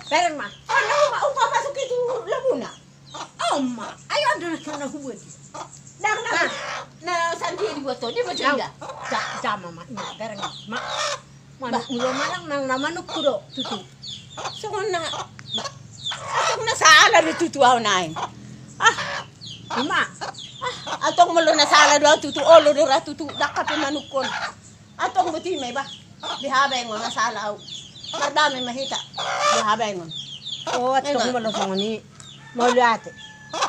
Pero ma, Ano ma upapasok itu Laguna? ma, ayo ando na kana hubud. Dang na sandiri buat to, di ba juga? Jama ma, pero ma, manuk ulo malang nang namanuk kudo tutu. So na atong nasala ri tutuaw nain. Ma, Atong malo nasala do tutu olo do ra tutu dakape manukon. Atong buti may ba? Bihabay ngo nasala aw. Madami mahita. Bihabay ngo. o at kung malosong ni mauliate.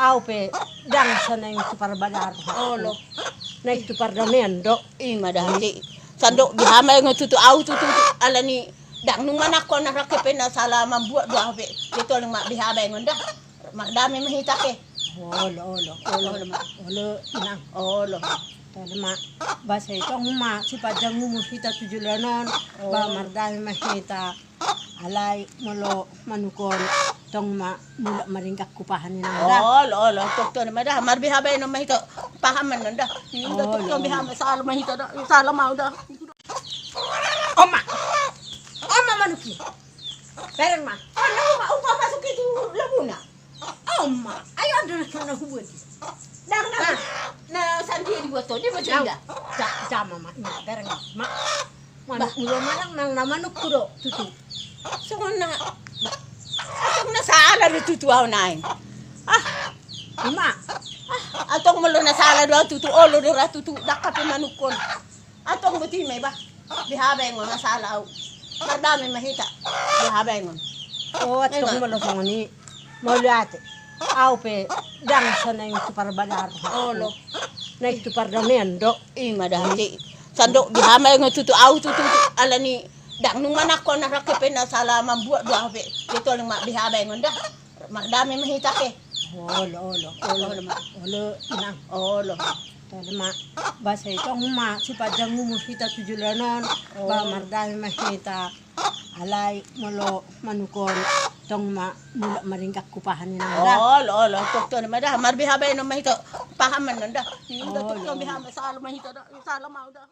Au pe dang sa na yung tuparbadar. Olo. Na yung tupardamendo. Madali. Sando bihamay ngo tutu aw tutu ala ni dang nung manak ko na rakepe na sala mambuat do ape. Dito lang bihabay ngo da. Madami mahita ke. Olo, inang. Olo. Talima, basa itong ma, si Padyang mumusita tujulanon, ba mardami mahita, alay, mulo, manukon, tong ma, mula maringkak kupahan ni nanda. Olo. Tukto na mada. Marbihabay no mahito. Pahaman nanda. Yung tukto bihamay sala mahita da. Sala mau da. Oma manuki. Pero ma, Ano ma upapasok itu Laguna? ma, ayo ando na kana hubud. Dang na sandiri buat to, di ba juga? Jama ma, pero ma, manuk ulo malang nang namanuk kudo tutu. So na atong nasala ri tutuaw nain. Ma, Atong malo nasala do tutu olo do ra tutu dakape manukon. Atong buti may ba? Bihabay ngo nasala aw. Madami mahita. Bihabay ngo. o at kung malosong ni mauliate. Au pe dang sa na yung tuparbadar. Olo. Na yung tupardamendo. Madali. Sando bihamay ngo tutu aw tutu ala ni dang nung manak ko na rakepe na sala mambuat do ape. Dito lang bihabay ngo da. Madami mahita ke. Olo, inang. Olo. Talima, basa itong ma, si Padyang mumusita tujulanon, ba mardami mahita, alay, mulo, manukon, tong ma, mula maringkak kupahan ni nanda. Olo. Tukto na mada. Marbihabay no mahito. Pahaman nanda. Yung tukto bihamay sala mahita da. Sala mau da.